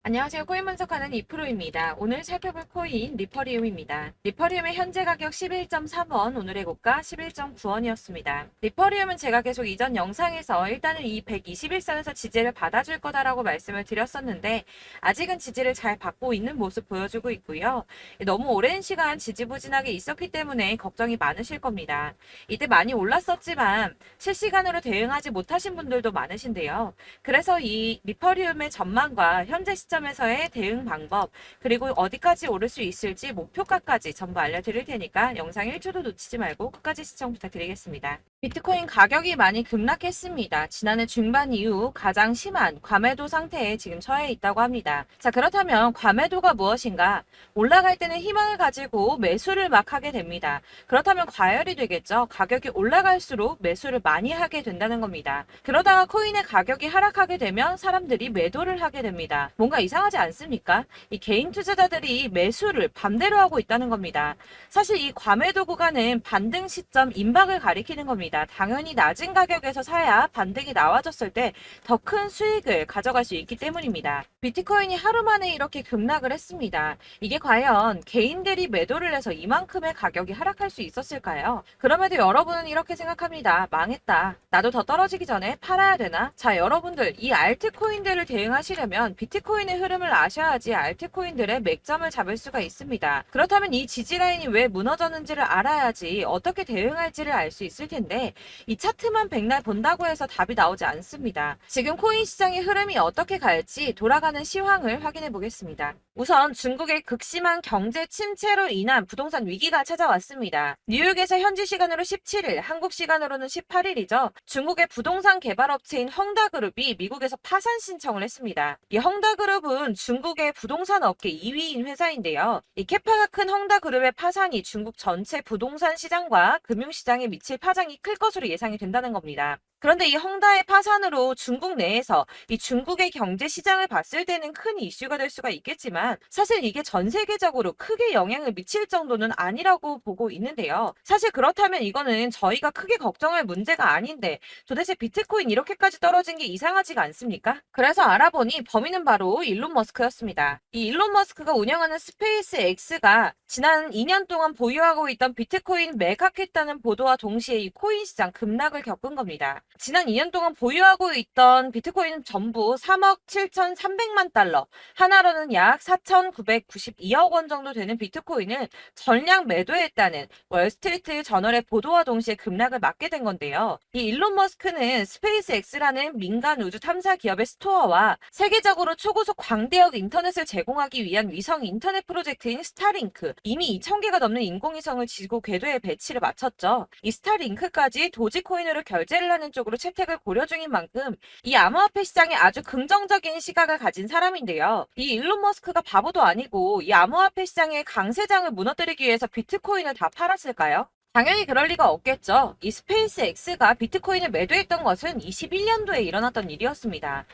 안녕하세요. 코인 분석하는 이프로입니다. 오늘 살펴볼 코인 리퍼리움입니다. 리퍼리움의 현재 가격 11.3원, 오늘의 고가 11.9원이었습니다. 리퍼리움은 제가 계속 이전 영상에서 일단은 이 121선에서 지지를 받아줄 거다라고 말씀을 드렸었는데 아직은 지지를 잘 받고 있는 모습 보여주고 있고요. 너무 오랜 시간 지지부진하게 있었기 때문에 걱정이 많으실 겁니다. 이때 많이 올랐었지만 실시간으로 대응하지 못하신 분들도 많으신데요. 그래서 이 리퍼리움의 전망과 현재 시점에서의 대응 방법, 그리고 어디까지 오를 수 있을지 목표가까지 전부 알려드릴 테니까 영상 1초도 놓치지 말고 끝까지 시청 부탁드리겠습니다. 비트코인 가격이 많이 급락했습니다. 지난해 중반 이후 가장 심한 과매도 상태에 지금 처해 있다고 합니다. 자, 그렇다면 과매도가 무엇인가? 올라갈 때는 희망을 가지고 매수를 막 하게 됩니다. 그렇다면 과열이 되겠죠. 가격이 올라갈수록 매수를 많이 하게 된다는 겁니다. 그러다가 코인의 가격이 하락하게 되면 사람들이 매도를 하게 됩니다. 뭔가 이상하지 않습니까? 이 개인 투자자들이 매수를 반대로 하고 있다는 겁니다. 사실 이 과매도 구간은 반등 시점 임박을 가리키는 겁니다. 당연히 낮은 가격에서 사야 반등이 나와줬을 때 더 큰 수익을 가져갈 수 있기 때문입니다. 비트코인이 하루 만에 이렇게 급락을 했습니다. 이게 과연 개인들이 매도를 해서 이만큼의 가격이 하락할 수 있었을까요? 그럼에도 여러분은 이렇게 생각합니다. 망했다. 나도 더 떨어지기 전에 팔아야 되나? 자, 여러분들 이 알트코인들을 대응하시려면 비트코인의 흐름을 아셔야지 알트코인들의 맥점을 잡을 수가 있습니다. 그렇다면 이 지지라인이 왜 무너졌는지를 알아야지 어떻게 대응할지를 알 수 있을 텐데 이 차트만 백날 본다고 해서 답이 나오지 않습니다. 지금 코인 시장의 흐름이 어떻게 갈지 돌아가는 시황을 확인해 보겠습니다. 우선 중국의 극심한 경제 침체로 인한 부동산 위기가 찾아왔습니다. 뉴욕에서 현지 시간으로 17일, 한국 시간으로는 18일이죠. 중국의 부동산 개발업체인 헝다그룹이 미국에서 파산 신청을 했습니다. 이 헝다그룹은 중국의 부동산 업계 2위인 회사인데요. 이 캐파가 큰 헝다그룹의 파산이 중국 전체 부동산 시장과 금융시장에 미칠 파장이 클 것으로 예상이 된다는 겁니다. 그런데 이 헝다의 파산으로 중국 내에서 이 중국의 경제 시장을 봤을 때는 큰 이슈가 될 수가 있겠지만 사실 이게 전 세계적으로 크게 영향을 미칠 정도는 아니라고 보고 있는데요. 사실 그렇다면 이거는 저희가 크게 걱정할 문제가 아닌데 도대체 비트코인 이렇게까지 떨어진 게 이상하지가 않습니까? 그래서 알아보니 범인은 바로 일론 머스크였습니다. 이 일론 머스크가 운영하는 스페이스 X가 지난 2년 동안 보유하고 있던 비트코인 매각했다는 보도와 동시에 이 코인 시장 급락을 겪은 겁니다. 지난 2년 동안 보유하고 있던 비트코인 전부 3억 7,300만 달러, 하나로는 약 4,992억 원 정도 되는 비트코인을 전량 매도했다는 월스트리트 저널의 보도와 동시에 급락을 맞게 된 건데요. 이 일론 머스크는 스페이스 X라는 민간 우주 탐사 기업의 스토어와 세계적으로 초고속 광대역 인터넷을 제공하기 위한 위성 인터넷 프로젝트인 스타링크, 이미 2,000개가 넘는 인공위성을 지구 궤도에 배치를 마쳤죠. 이 스타링크까지 도지코인으로 결제를 하는 쪽으로 채택을 고려 중인 만큼 이 암호화폐 시장에 아주 긍정적인 시각을 가진 사람인데요. 이 일론 머스크가 바보도 아니고 이 암호화폐 시장의 강세장을 무너뜨리기 위해서 비트코인을 다 팔았을까요? 당연히 그럴 리가 없겠죠. 이 스페이스 X가 비트코인을 매도했던 것은 21년도에 일어났던 일이었습니다.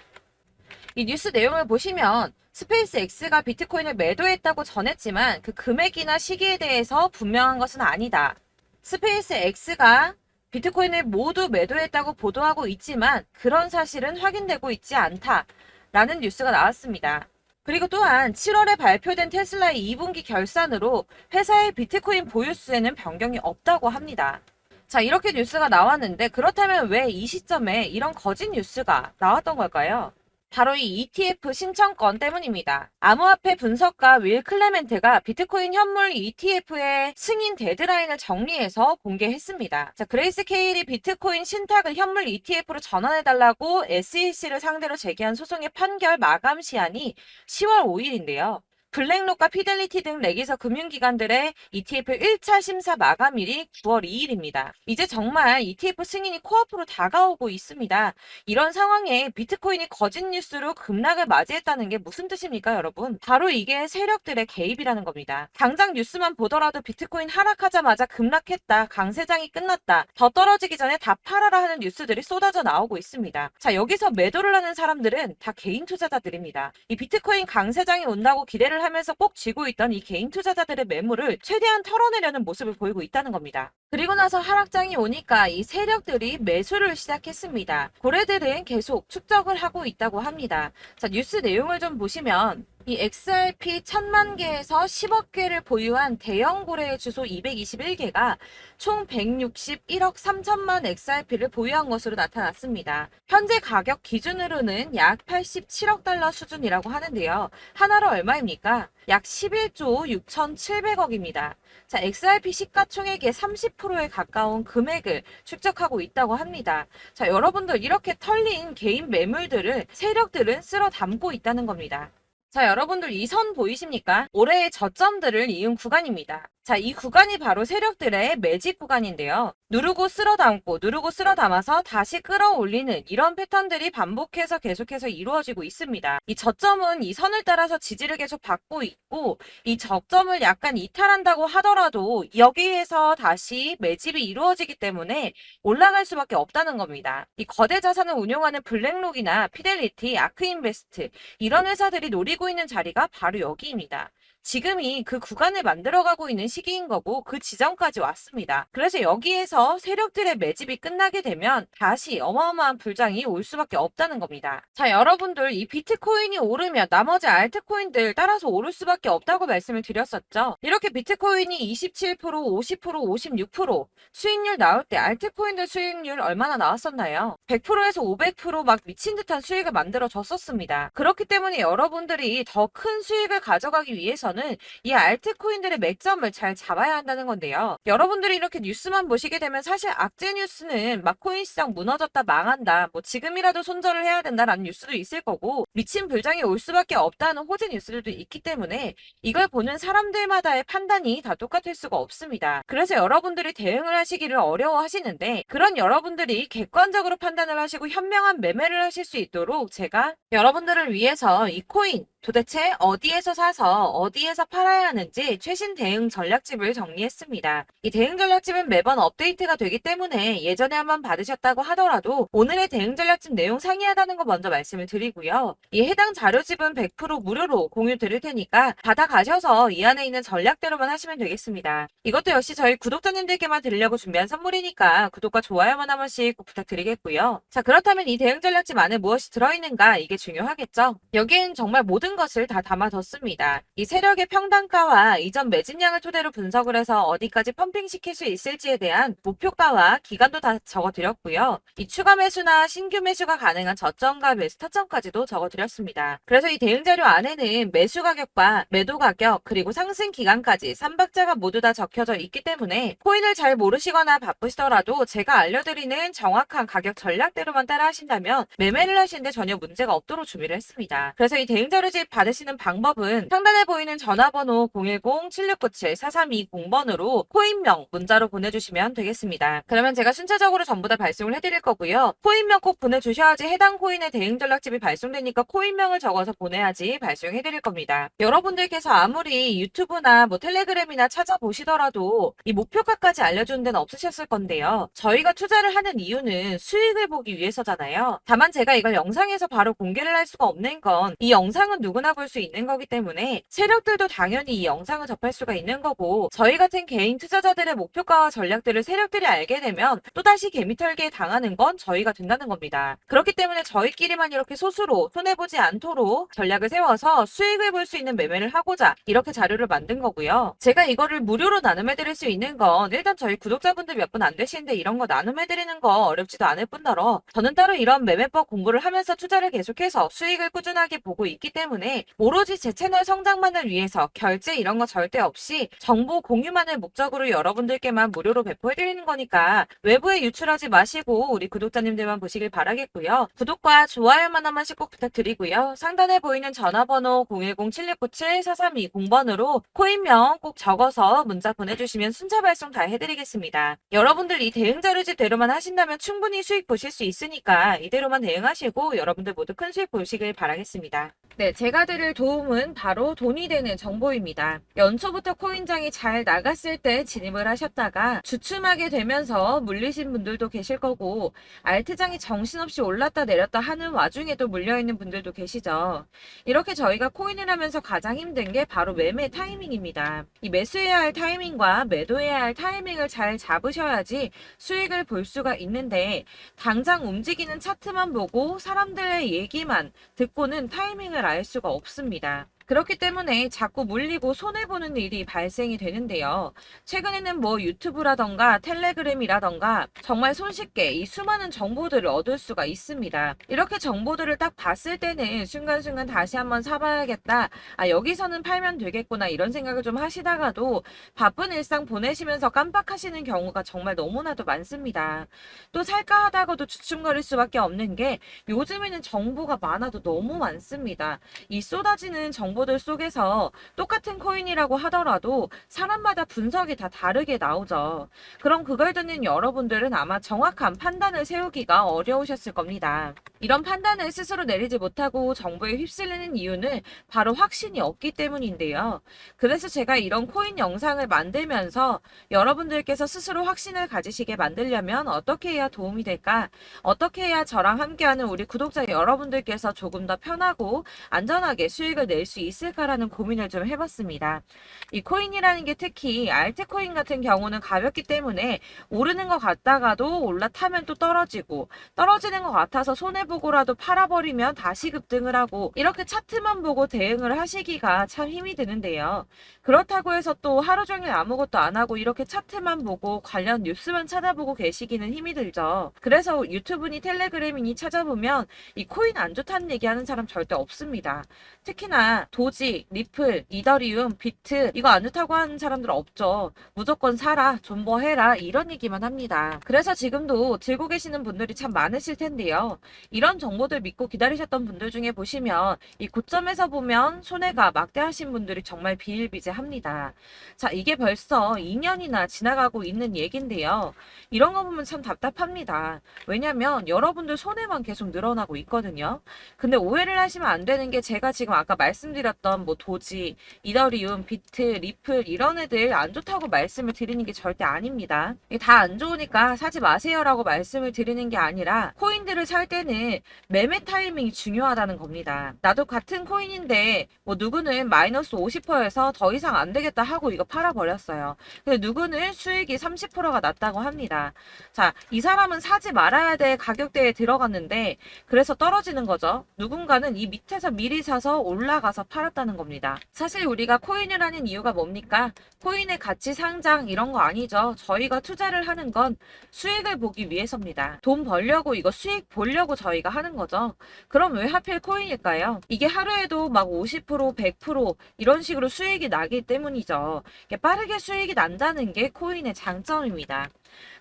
이 뉴스 내용을 보시면 스페이스 X가 비트코인을 매도했다고 전했지만 그 금액이나 시기에 대해서 분명한 것은 아니다. 스페이스 X가 비트코인을 모두 매도했다고 보도하고 있지만 그런 사실은 확인되고 있지 않다라는 뉴스가 나왔습니다. 그리고 또한 7월에 발표된 테슬라의 2분기 결산으로 회사의 비트코인 보유수에는 변경이 없다고 합니다. 자, 이렇게 뉴스가 나왔는데 그렇다면 왜 이 시점에 이런 거짓 뉴스가 나왔던 걸까요? 바로 이 ETF 신청권 때문입니다. 암호화폐 분석가 윌 클레멘트가 비트코인 현물 ETF의 승인 데드라인을 정리해서 공개했습니다. 자, 그레이스케일이 비트코인 신탁을 현물 ETF로 전환해달라고 SEC를 상대로 제기한 소송의 판결 마감 시한이 10월 5일인데요. 블랙록과 피델리티 등 레기서 금융기관들의 ETF 1차 심사 마감일이 9월 2일입니다. 이제 정말 ETF 승인이 코앞으로 다가오고 있습니다. 이런 상황에 비트코인이 거짓 뉴스로 급락을 맞이했다는 게 무슨 뜻입니까, 여러분? 바로 이게 세력들의 개입이라는 겁니다. 당장 뉴스만 보더라도 비트코인 하락하자마자 급락했다, 강세장이 끝났다, 더 떨어지기 전에 다 팔아라 하는 뉴스들이 쏟아져 나오고 있습니다. 자, 여기서 매도를 하는 사람들은 다 개인 투자자들입니다. 이 비트코인 강세장이 온다고 기대를 하면서 꼭 쥐고 있던 이 개인 투자자들의 매물을 최대한 털어내려는 모습을 보이고 있다는 겁니다. 그리고 나서 하락장이 오니까 이 세력들이 매수를 시작했습니다. 고래들은 계속 축적을 하고 있다고 합니다. 자, 뉴스 내용을 좀 보시면 이 XRP 1000만 개에서 10억 개를 보유한 대형 고래의 주소 221개가 총 161억 3천만 XRP를 보유한 것으로 나타났습니다. 현재 가격 기준으로는 약 87억 달러 수준이라고 하는데요. 하나로 얼마입니까? 약 11조 6,700억입니다. 자, XRP 시가총액의 30%에 가까운 금액을 축적하고 있다고 합니다. 자, 여러분들 이렇게 털린 개인 매물들을 세력들은 쓸어 담고 있다는 겁니다. 자, 여러분들 이 선 보이십니까? 올해의 저점들을 이은 구간입니다. 자, 이 구간이 바로 세력들의 매집 구간인데요. 누르고 쓸어 담고 누르고 쓸어 담아서 다시 끌어올리는 이런 패턴들이 반복해서 계속해서 이루어지고 있습니다. 이 저점은 이 선을 따라서 지지를 계속 받고 있고 이 저점을 약간 이탈한다고 하더라도 여기에서 다시 매집이 이루어지기 때문에 올라갈 수밖에 없다는 겁니다. 이 거대 자산을 운용하는 블랙록이나 피델리티, 아크인베스트 이런 회사들이 노리고 있는 자리가 바로 여기입니다. 지금이 그 구간을 만들어가고 있는 시기인 거고 그 지점까지 왔습니다. 그래서 여기에서 세력들의 매집이 끝나게 되면 다시 어마어마한 불장이 올 수밖에 없다는 겁니다. 자, 여러분들 이 비트코인이 오르면 나머지 알트코인들 따라서 오를 수밖에 없다고 말씀을 드렸었죠. 이렇게 비트코인이 27%, 50%, 56% 수익률 나올 때 알트코인들 수익률 얼마나 나왔었나요? 100%에서 500%막 미친 듯한 수익을 만들어 줬었습니다. 그렇기 때문에 여러분들이 더 큰 수익을 가져가기 위해서는 이 알트코인들의 맥점을 잘 잡아야 한다는 건데요. 여러분들이 이렇게 뉴스만 보시게 되면 사실 악재 뉴스는 막 코인 시장 무너졌다 망한다 뭐 지금이라도 손절을 해야 된다라는 뉴스도 있을 거고 미친 불장이 올 수밖에 없다는 호재 뉴스들도 있기 때문에 이걸 보는 사람들마다의 판단이 다 똑같을 수가 없습니다. 그래서 여러분들이 대응을 하시기를 어려워하시는데 그런 여러분들이 객관적으로 판단을 하시고 현명한 매매를 하실 수 있도록 제가 여러분들을 위해서 이 코인 도대체 어디에서 사서 어디에서 팔아야 하는지 최신 대응 전략집을 정리했습니다. 이 대응 전략집은 매번 업데이트가 되기 때문에 예전에 한번 받으셨다고 하더라도 오늘의 대응 전략집 내용 상이하다는 거 먼저 말씀을 드리고요. 이 해당 자료집은 100% 무료로 공유 드릴 테니까 받아가셔서 이 안에 있는 전략대로만 하시면 되겠습니다. 이것도 역시 저희 구독자님들께만 드리려고 준비한 선물이니까 구독과 좋아요만 한 번씩 꼭 부탁드리겠고요. 자, 그렇다면 이 대응 전략집 안에 무엇이 들어있는가 이게 중요하겠죠? 여기엔 정말 모든 것을 다 담아뒀습니다. 이 세력의 평단가와 이전 매집량을 토대로 분석을 해서 어디까지 펌핑시킬 수 있을지에 대한 목표가와 기간도 다 적어드렸고요. 이 추가 매수나 신규 매수가 가능한 저점과 매수 타점까지도 적어드렸습니다. 그래서 이 대응자료 안에는 매수 가격과 매도 가격 그리고 상승 기간까지 3박자가 모두 다 적혀져 있기 때문에 코인을 잘 모르시거나 바쁘시더라도 제가 알려드리는 정확한 가격 전략대로만 따라 하신다면 매매를 하시는데 전혀 문제가 없도록 준비를 했습니다. 그래서 이 대응자료집 받으시는 방법은 상단에 보이는 전화번호 010-7697-4320번으로 코인명 문자로 보내주시면 되겠습니다. 그러면 제가 순차적으로 전부 다 발송을 해드릴 거고요. 코인명 꼭 보내주셔야지 해당 코인의 대응 전략집이 발송되니까 코인명을 적어서 보내야지 발송해드릴 겁니다. 여러분들께서 아무리 유튜브나 뭐 텔레그램이나 찾아보시더라도 이 목표가까지 알려주는 데는 없으셨을 건데요. 저희가 투자를 하는 이유는 수익을 보기 위해서잖아요. 다만 제가 이걸 영상에서 바로 공개를 할 수가 없는 건 이 영상은 누구나 볼 수 있는 거기 때문에 세력들도 당연히 이 영상을 접할 수가 있는 거고 저희 같은 개인 투자자들의 목표가와 전략들을 세력들이 알게 되면 또다시 개미털기에 당하는 건 저희가 된다는 겁니다. 그렇기 때문에 저희끼리만 이렇게 소수로 손해보지 않도록 전략을 세워서 수익을 볼 수 있는 매매를 하고자 이렇게 자료를 만든 거고요. 제가 이거를 무료로 나눔해드릴 수 있는 건 일단 저희 구독자분들 몇 분 안 되시는데 이런 거 나눔해드리는 거 어렵지도 않을 뿐더러 저는 따로 이런 매매법 공부를 하면서 투자를 계속해서 수익을 꾸준하게 보고 있기 때문에 오로지 제 채널 성장만을 위해서 결제 이런 거 절대 없이 정보 공유만을 목적으로 여러분들께만 무료로 배포해드리는 거니까 외부에 유출하지 마시고 우리 구독자님들만 보시길 바라겠고요. 구독과 좋아요만 한 번씩 꼭 부탁드리고요. 상단에 보이는 전화번호 010-7697-4320번으로 코인명 꼭 적어서 문자 보내주시면 순차 발송 다 해드리겠습니다. 여러분들 이 대응 자료집대로만 하신다면 충분히 수익 보실 수 있으니까 이대로만 대응하시고 여러분들 모두 큰 수익 보시길 바라겠습니다. 네, 제 제가 드릴 도움은 바로 돈이 되는 정보입니다. 연초부터 코인장이 잘 나갔을 때 진입을 하셨다가 주춤하게 되면서 물리신 분들도 계실 거고, 알트장이 정신없이 올랐다 내렸다 하는 와중에도 물려있는 분들도 계시죠. 이렇게 저희가 코인을 하면서 가장 힘든 게 바로 매매 타이밍입니다. 이 매수해야 할 타이밍과 매도해야 할 타이밍을 잘 잡으셔야지 수익을 볼 수가 있는데, 당장 움직이는 차트만 보고 사람들의 얘기만 듣고는 타이밍을 알 수가 없습니다. 그렇기 때문에 자꾸 물리고 손해보는 일이 발생이 되는데요. 최근에는 뭐 유튜브라던가 텔레그램이라던가 정말 손쉽게 이 수많은 정보들을 얻을 수가 있습니다. 이렇게 정보들을 딱 봤을 때는 순간순간 다시 한번 사봐야겠다. 아, 여기서는 팔면 되겠구나. 이런 생각을 좀 하시다가도 바쁜 일상 보내시면서 깜빡하시는 경우가 정말 너무나도 많습니다. 또 살까 하다가도 주춤거릴 수밖에 없는 게 요즘에는 정보가 많아도 너무 많습니다. 이 쏟아지는 정보들 속에서 똑같은 코인이라고 하더라도 사람마다 분석이 다 다르게 나오죠. 그럼 그걸 듣는 여러분들은 아마 정확한 판단을 세우기가 어려우셨을 겁니다. 이런 판단을 스스로 내리지 못하고 정보에 휩쓸리는 이유는 바로 확신이 없기 때문인데요. 그래서 제가 이런 코인 영상을 만들면서 여러분들께서 스스로 확신을 가지시게 만들려면 어떻게 해야 도움이 될까? 어떻게 해야 저랑 함께하는 우리 구독자 여러분들께서 조금 더 편하고 안전하게 수익을 낼 수 있을까라는 고민을 좀 해봤습니다. 이 코인이라는 게 특히 알트코인 같은 경우는 가볍기 때문에 오르는 것 같다가도 올라타면 또 떨어지고, 떨어지는 것 같아서 손해보고라도 팔아버리면 다시 급등을 하고, 이렇게 차트만 보고 대응을 하시기가 참 힘이 드는데요. 그렇다고 해서 또 하루 종일 아무것도 안 하고 이렇게 차트만 보고 관련 뉴스만 찾아보고 계시기는 힘이 들죠. 그래서 유튜브니 텔레그램이니 찾아보면 이 코인 안 좋다는 얘기하는 사람 절대 없습니다. 특히나 도지, 리플, 이더리움, 비트 이거 안 좋다고 하는 사람들 없죠. 무조건 사라, 존버해라 이런 얘기만 합니다. 그래서 지금도 들고 계시는 분들이 참 많으실 텐데요. 이런 정보들 믿고 기다리셨던 분들 중에 보시면 이 고점에서 보면 손해가 막대하신 분들이 정말 비일비재합니다. 자, 이게 벌써 2년이나 지나가고 있는 얘긴데요. 이런 거 보면 참 답답합니다. 왜냐면 여러분들 손해만 계속 늘어나고 있거든요. 근데 오해를 하시면 안 되는 게 제가 지금 아까 말씀드렸던 뭐 도지, 이더리움, 비트, 리플 이런 애들 안 좋다고 말씀을 드리는 게 절대 아닙니다. 이게 다 안 좋으니까 사지 마세요라고 말씀을 드리는 게 아니라 코인들을 살 때는 매매 타이밍이 중요하다는 겁니다. 나도 같은 코인인데 뭐 누구는 마이너스 50%에서 더 이상 안 되겠다 하고 이거 팔아버렸어요. 근데 누구는 수익이 30%가 났다고 합니다. 자, 이 사람은 사지 말아야 될 가격대에 들어갔는데 그래서 떨어지는 거죠. 누군가는 이 밑에서 미리 사서 올라가서 팔았다는 겁니다. 사실 우리가 코인을 하는 이유가 뭡니까? 코인의 가치 상장 이런 거 아니죠. 저희가 투자를 하는 건 수익을 보기 위해서입니다. 돈 벌려고 이거 수익 보려고 저희가 하는 거죠. 그럼 왜 하필 코인일까요? 이게 하루에도 막 50%, 100% 이런 식으로 수익이 나기 때문이죠. 빠르게 수익이 난다는 게 코인의 장점입니다.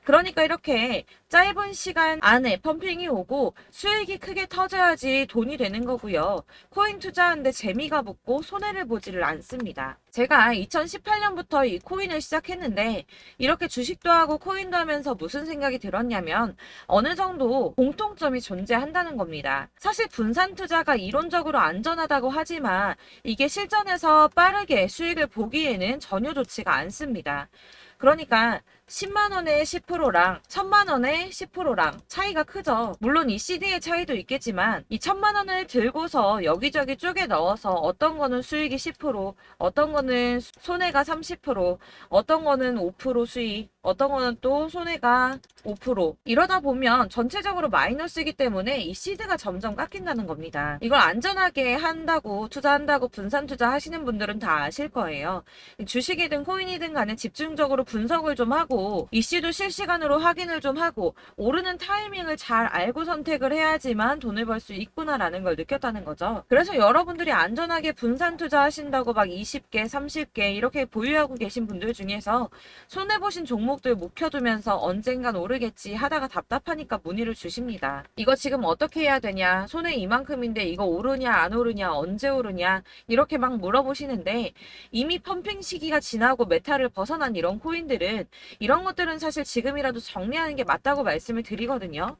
그러니까 이렇게 짧은 시간 안에 펌핑이 오고 수익이 크게 터져야지 돈이 되는 거고요. 코인 투자하는데 재미가 붙고 손해를 보지를 않습니다. 제가 2018년부터 이 코인을 시작했는데 이렇게 주식도 하고 코인도 하면서 무슨 생각이 들었냐면 어느 정도 공통점이 존재한다는 겁니다. 사실 분산 투자가 이론적으로 안전하다고 하지만 이게 실전에서 빠르게 수익을 보기에는 전혀 좋지가 않습니다. 그러니까 10만 원에 10%랑 1000만 원에 10%랑 차이가 크죠. 물론 이 CD의 차이도 있겠지만 이 1000만 원을 들고서 여기저기 쪼개 넣어서 어떤 거는 수익이 10%, 어떤 거는 손해가 30%, 어떤 거는 5% 수익, 어떤 거는 또 손해가 5%. 이러다 보면 전체적으로 마이너스이기 때문에 이 시드가 점점 깎인다는 겁니다. 이걸 안전하게 한다고 투자한다고 분산 투자 하시는 분들은 다 아실 거예요. 주식이든 코인이든 간에 집중적으로 분석을 좀 하고 이슈도 실시간으로 확인을 좀 하고 오르는 타이밍을 잘 알고 선택을 해야지만 돈을 벌 수 있구나라는 걸 느꼈다는 거죠. 그래서 여러분들이 안전하게 분산 투자하신다고 막 20개, 30개 이렇게 보유하고 계신 분들 중에서 손해보신 종목들 묵혀두면서 언젠간 오르겠지 하다가 답답하니까 문의를 주십니다. 이거 지금 어떻게 해야 되냐? 손해 이만큼인데 이거 오르냐 안 오르냐 언제 오르냐 이렇게 막 물어보시는데 이미 펌핑 시기가 지나고 메타를 벗어난 이런 코인들은 이런 것들은 사실 지금이라도 정리하는 게 맞다고 말씀을 드리거든요.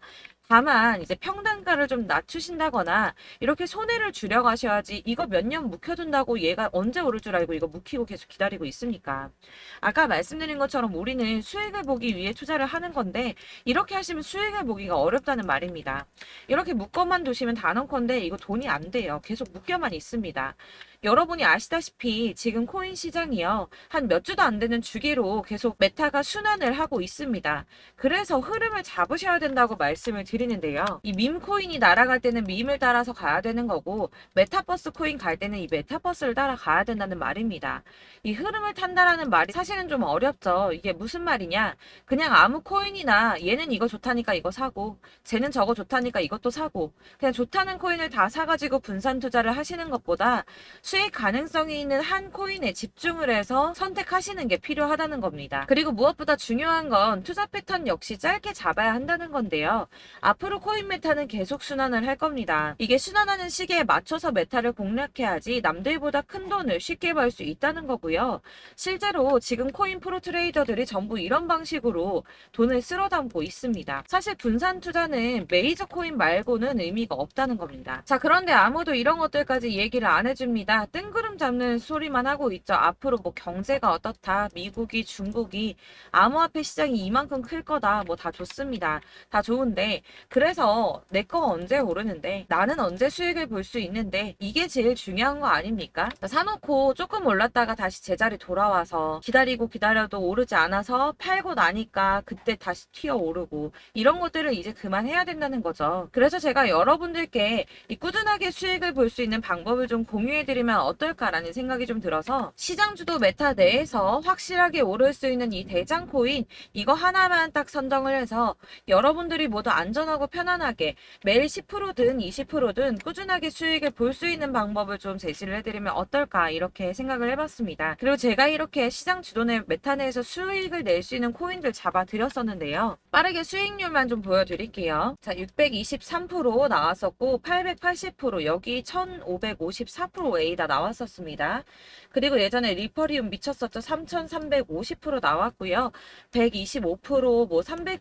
다만 이제 평단가를 좀 낮추신다거나 이렇게 손해를 줄여가셔야지. 이거 몇 년 묵혀둔다고 얘가 언제 오를 줄 알고 이거 묵히고 계속 기다리고 있습니까? 아까 말씀드린 것처럼 우리는 수익을 보기 위해 투자를 하는 건데 이렇게 하시면 수익을 보기가 어렵다는 말입니다. 이렇게 묶어만 두시면 단언컨대 이거 돈이 안 돼요. 계속 묶여만 있습니다. 여러분이 아시다시피 지금 코인 시장이요. 한 몇 주도 안 되는 주기로 계속 메타가 순환을 하고 있습니다. 그래서 흐름을 잡으셔야 된다고 말씀을 드리는데요. 이 밈 코인이 날아갈 때는 밈을 따라서 가야 되는 거고 메타버스 코인 갈 때는 이 메타버스를 따라가야 된다는 말입니다. 이 흐름을 탄다라는 말이 사실은 좀 어렵죠. 이게 무슨 말이냐? 그냥 아무 코인이나 얘는 이거 좋다니까 이거 사고 쟤는 저거 좋다니까 이것도 사고 그냥 좋다는 코인을 다 사가지고 분산 투자를 하시는 것보다 수익 가능성이 있는 한 코인에 집중을 해서 선택하시는 게 필요하다는 겁니다. 그리고 무엇보다 중요한 건 투자 패턴 역시 짧게 잡아야 한다는 건데요. 앞으로 코인 메타는 계속 순환을 할 겁니다. 이게 순환하는 시기에 맞춰서 메타를 공략해야지 남들보다 큰 돈을 쉽게 벌 수 있다는 거고요. 실제로 지금 코인 프로 트레이더들이 전부 이런 방식으로 돈을 쓸어 담고 있습니다. 사실 분산 투자는 메이저 코인 말고는 의미가 없다는 겁니다. 자, 그런데 아무도 이런 것들까지 얘기를 안 해줍니다. 뜬구름 잡는 소리만 하고 있죠. 앞으로 뭐 경제가 어떻다, 미국이, 중국이, 암호화폐 시장이 이만큼 클 거다, 뭐 다 좋습니다. 다 좋은데, 그래서 내 거 언제 오르는데, 나는 언제 수익을 볼 수 있는데, 이게 제일 중요한 거 아닙니까? 사놓고 조금 올랐다가 다시 제자리 돌아와서 기다리고 기다려도 오르지 않아서 팔고 나니까 그때 다시 튀어 오르고, 이런 것들을 이제 그만해야 된다는 거죠. 그래서 제가 여러분들께 이 꾸준하게 수익을 볼 수 있는 방법을 좀 공유해드리면 어떨까라는 생각이 좀 들어서 시장주도 메타 내에서 확실하게 오를 수 있는 이 대장 코인 이거 하나만 딱 선정을 해서 여러분들이 모두 안전하고 편안하게 매일 10%든 20%든 꾸준하게 수익을 볼 수 있는 방법을 좀 제시를 해드리면 어떨까 이렇게 생각을 해봤습니다. 그리고 제가 이렇게 시장 주도내 메타 내에서 수익을 낼 수 있는 코인들 잡아드렸었는데요. 빠르게 수익률만 좀 보여드릴게요. 자, 623% 나왔었고 880% 여기 1554% 다 나왔었습니다. 그리고 예전에 리퍼리움 미쳤었죠. 3350% 나왔고요. 125%, 뭐 300%,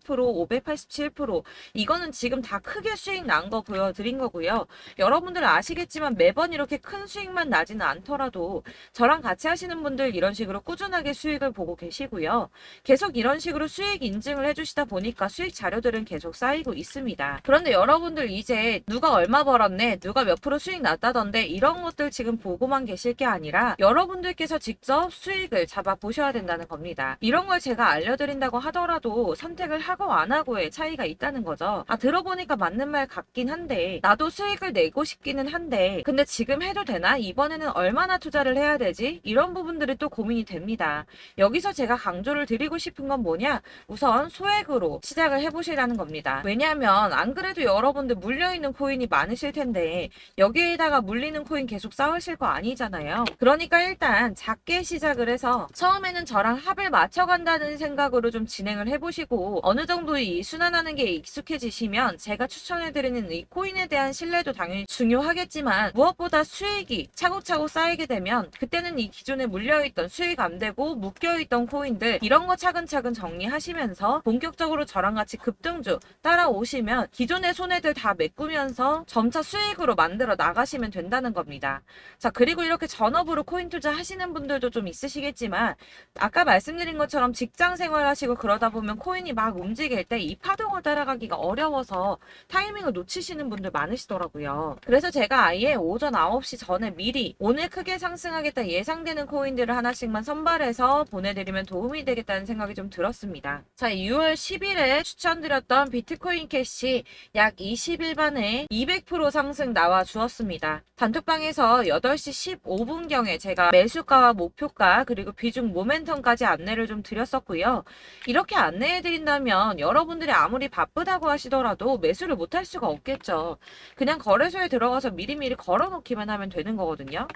587% 이거는 지금 다 크게 수익 난 거 보여드린 거고요. 여러분들 아시겠지만 매번 이렇게 큰 수익만 나지는 않더라도 저랑 같이 하시는 분들 이런 식으로 꾸준하게 수익을 보고 계시고요. 계속 이런 식으로 수익 인증을 해주시다 보니까 수익 자료들은 계속 쌓이고 있습니다. 그런데 여러분들 이제 누가 얼마 벌었네, 누가 몇 프로 수익 났다던데 이런 것들 지금 보고만 계실 게 아니라 여러분들께서 직접 수익을 잡아 보셔야 된다는 겁니다. 이런 걸 제가 알려드린다고 하더라도 선택을 하고 안 하고의 차이가 있다는 거죠. 아, 들어보니까 맞는 말 같긴 한데 나도 수익을 내고 싶기는 한데 근데 지금 해도 되나? 이번에는 얼마나 투자를 해야 되지? 이런 부분들이 또 고민이 됩니다. 여기서 제가 강조를 드리고 싶은 건 뭐냐? 우선 소액으로 시작을 해보시라는 겁니다. 왜냐하면 안 그래도 여러분들 물려있는 코인이 많으실 텐데 여기에다가 물리는 코인 계속 쌓으실 거 아니잖아요. 그러니까 일단 작게 시작을 해서 처음에는 저랑 합을 맞춰간다는 생각으로 좀 진행을 해보시고 어느 정도 이 순환하는 게 익숙해지시면 제가 추천해드리는 이 코인에 대한 신뢰도 당연히 중요하겠지만 무엇보다 수익이 차곡차곡 쌓이게 되면 그때는 이 기존에 물려있던 수익 안 되고 묶여있던 코인들 이런 거 차근차근 정리하시면서 본격적으로 저랑 같이 급등주 따라오시면 기존의 손해들 다 메꾸면서 점차 수익으로 만들어 나가시면 된다는 겁니다. 자, 그리고 이렇게 전업으로 코인 투자 하시는 분들도 좀 있으시겠지만 아까 말씀드린 것처럼 직장 생활 하시고 그러다 보면 코인이 막 움직일 때 이 파동을 따라가기가 어려워서 타이밍을 놓치시는 분들 많으시더라고요. 그래서 제가 아예 오전 9시 전에 미리 오늘 크게 상승하겠다 예상되는 코인들을 하나씩만 선발해서 보내드리면 도움이 되겠다는 생각이 좀 들었습니다. 자, 6월 10일에 추천드렸던 비트코인 캐시 약 20일 만에 200% 상승 나와 주었습니다. 단톡방에서 8시 15분경에 제가 매수가와 목표가 그리고 비중 모멘텀까지 안내를 좀 드렸었고요. 이렇게 안내해드린다면 여러분들이 아무리 바쁘다고 하시더라도 매수를 못할 수가 없겠죠. 그냥 거래소에 들어가서 미리미리 걸어놓기만 하면 되는 거거든요.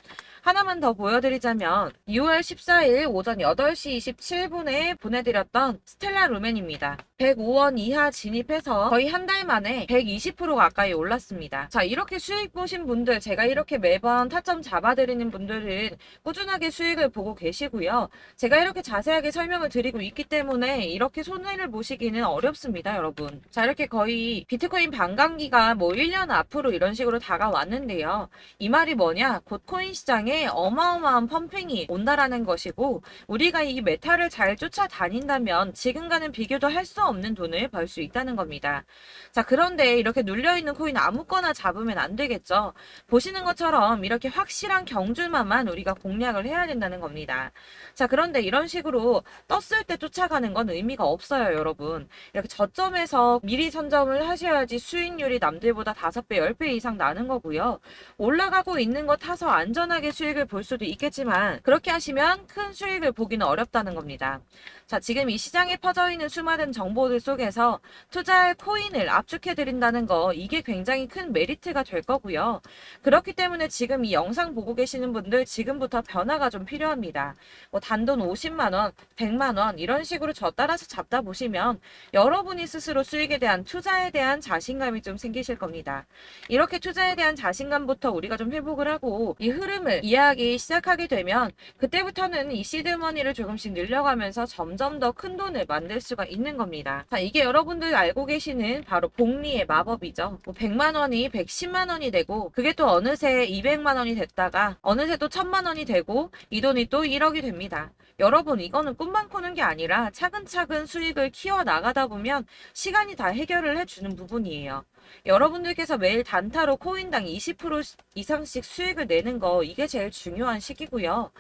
하나만 더 보여드리자면 6월 14일 오전 8시 27분에 보내드렸던 스텔라 루멘입니다. 105원 이하 진입해서 거의 한 달 만에 120% 가까이 올랐습니다. 자, 이렇게 수익 보신 분들, 제가 이렇게 매번 타점 잡아드리는 분들은 꾸준하게 수익을 보고 계시고요. 제가 이렇게 자세하게 설명을 드리고 있기 때문에 이렇게 손해를 보시기는 어렵습니다, 여러분. 자, 이렇게 거의 비트코인 반감기가 뭐 1년 앞으로 이런 식으로 다가왔는데요. 이 말이 뭐냐? 곧 코인 시장에 어마어마한 펌핑이 온다라는 것이고, 우리가 이 메타를 잘 쫓아다닌다면 지금과는 비교도 할 수 없는 돈을 벌 수 있다는 겁니다. 자, 그런데 이렇게 눌려있는 코인 아무거나 잡으면 안 되겠죠. 보시는 것처럼 이렇게 확실한 경주만만 우리가 공략을 해야 된다는 겁니다. 자, 그런데 이런 식으로 떴을 때 쫓아가는 건 의미가 없어요, 여러분. 이렇게 저점에서 미리 선점을 하셔야지 수익률이 남들보다 5배, 10배 이상 나는 거고요. 올라가고 있는 거 타서 안전하게 수익을 볼 수도 있겠지만 그렇게 하시면 큰 수익을 보기는 어렵다는 겁니다. 자, 지금 이 시장에 퍼져 있는 수많은 정보들 속에서 투자할 코인을 압축해 드린다는 거, 이게 굉장히 큰 메리트가 될 거고요. 그렇기 때문에 지금 이 영상 보고 계시는 분들 지금부터 변화가 좀 필요합니다. 뭐 단돈 50만 원, 100만 원 이런 식으로 저 따라서 잡다 보시면 여러분이 스스로 수익에 대한, 투자에 대한 자신감이 좀 생기실 겁니다. 이렇게 투자에 대한 자신감부터 우리가 좀 회복을 하고 이 흐름을 이해하기 시작하게 되면 그때부터는 이 시드머니를 조금씩 늘려가면서 점점 더 큰 돈을 만들 수가 있는 겁니다. 자, 이게 여러분들 알고 계시는 바로 복리의 마법이죠. 뭐 100만 원이 110만 원이 되고 그게 또 어느새 200만 원이 됐다가 어느새 또 1000만 원이 되고 이 돈이 또 1억이 됩니다. 여러분, 이거는 꿈만 꾸는 게 아니라 차근차근 수익을 키워 나가다 보면 시간이 다 해결을 해주는 부분이에요. 여러분들께서 매일 단타로 코인당 20% 이상씩 수익을 내는 거, 이게 제일 중요한 시기고요.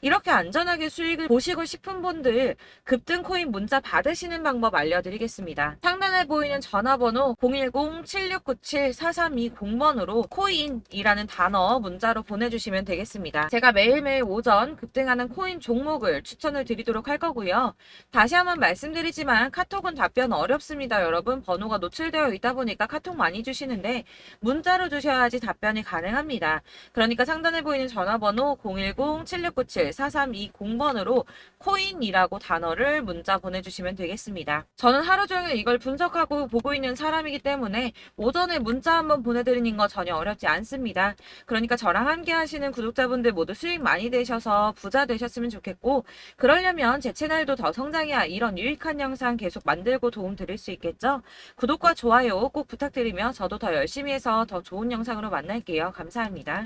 이렇게 안전하게 수익을 보시고 싶은 분들 급등 코인 문자 받으시는 방법 알려드리겠습니다. 상단에 보이는 전화번호 010-7697-4320번으로 코인이라는 단어 문자로 보내주시면 되겠습니다. 제가 매일매일 오전 급등하는 코인 종목을 추천을 드리도록 할 거고요. 다시 한번 말씀드리지만 카톡은 답변 어렵습니다. 여러분, 번호가 노출되어 있다 보니까 카톡 많이 주시는데 문자로 주셔야지 답변이 가능합니다. 그러니까 상단에 보이는 전화번호 010-7697-4320번으로 코인이라고 단어를 문자 보내주시면 되겠습니다. 저는 하루 종일 이걸 분석하고 보고 있는 사람이기 때문에 오전에 문자 한번 보내드리는 거 전혀 어렵지 않습니다. 그러니까 저랑 함께 하시는 구독자분들 모두 수익 많이 되셔서 부자 되셨으면 좋겠고, 그러려면 제 채널도 더 성장해야 이런 유익한 영상 계속 만들고 도움 드릴 수 있겠죠? 구독과 좋아요 꼭 부탁드리며 저도 더 열심히 해서 더 좋은 영상으로 만날게요. 감사합니다.